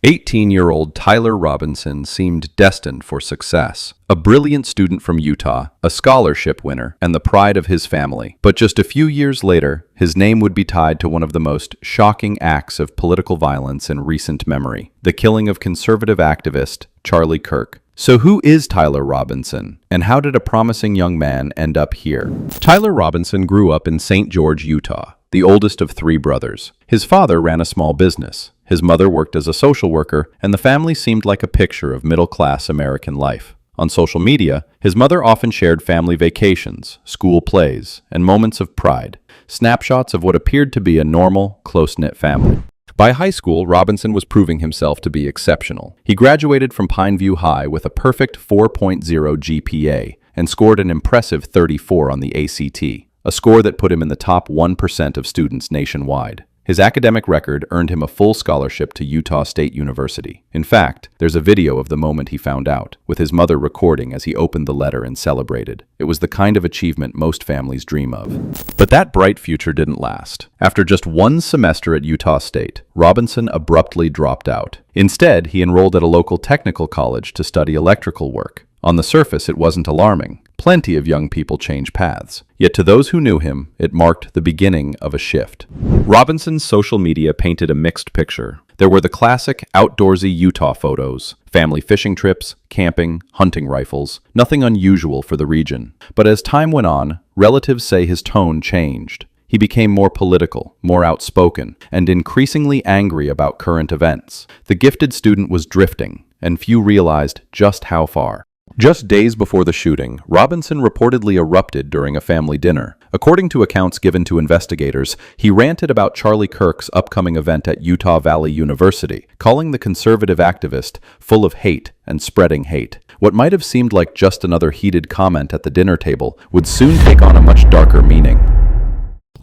18-year-old Tyler Robinson seemed destined for success. A brilliant student from Utah, a scholarship winner, and the pride of his family. But just a few years later, his name would be tied to one of the most shocking acts of political violence in recent memory: the killing of conservative activist Charlie Kirk. So who is Tyler Robinson, and how did a promising young man end up here? Tyler Robinson grew up in St. George, Utah, the oldest of three brothers. His father ran a small business. His mother worked as a social worker, and the family seemed like a picture of middle-class American life. On social media, his mother often shared family vacations, school plays, and moments of pride, snapshots of what appeared to be a normal, close-knit family. By high school, Robinson was proving himself to be exceptional. He graduated from Pineview High with a perfect 4.0 GPA and scored an impressive 34 on the ACT, a score that put him in the top 1% of students nationwide. His academic record earned him a full scholarship to Utah State University. In fact, there's a video of the moment he found out, with his mother recording as he opened the letter and celebrated. It was the kind of achievement most families dream of. But that bright future didn't last. After just one semester at Utah State, Robinson abruptly dropped out. Instead, he enrolled at a local technical college to study electrical work. On the surface, it wasn't alarming. Plenty of young people change paths. Yet to those who knew him, it marked the beginning of a shift. Robinson's social media painted a mixed picture. There were the classic outdoorsy Utah photos, family fishing trips, camping, hunting rifles, nothing unusual for the region. But as time went on, relatives say his tone changed. He became more political, more outspoken, and increasingly angry about current events. The gifted student was drifting, and few realized just how far. Just days before the shooting, Robinson reportedly erupted during a family dinner. According to accounts given to investigators, he ranted about Charlie Kirk's upcoming event at Utah Valley University, calling the conservative activist full of hate and spreading hate. What might have seemed like just another heated comment at the dinner table would soon take on a much darker meaning.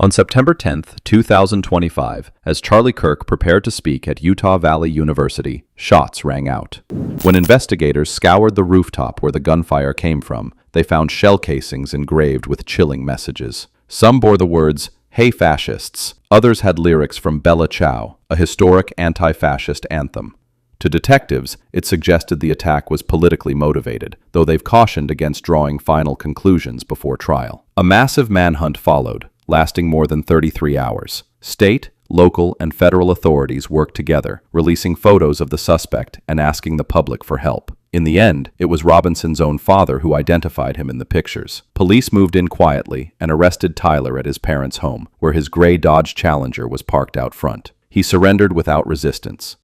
On September 10, 2025, as Charlie Kirk prepared to speak at Utah Valley University, shots rang out. When investigators scoured the rooftop where the gunfire came from, they found shell casings engraved with chilling messages. Some bore the words, "Hey fascists." Others had lyrics from Bella Ciao, a historic anti-fascist anthem. To detectives, it suggested the attack was politically motivated, though they've cautioned against drawing final conclusions before trial. A massive manhunt followed, lasting more than 33 hours. State, local, and federal authorities worked together, releasing photos of the suspect and asking the public for help. In the end, it was Robinson's own father who identified him in the pictures. Police moved in quietly and arrested Tyler at his parents' home, where his gray Dodge Challenger was parked out front. He surrendered without resistance.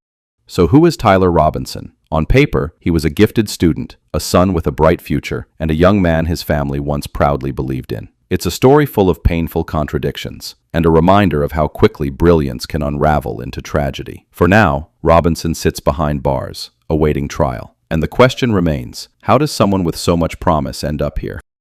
So who is Tyler Robinson? On paper, he was a gifted student, a son with a bright future, and a young man his family once proudly believed in. It's a story full of painful contradictions, and a reminder of how quickly brilliance can unravel into tragedy. For now, Robinson sits behind bars, awaiting trial. And the question remains, how does someone with so much promise end up here?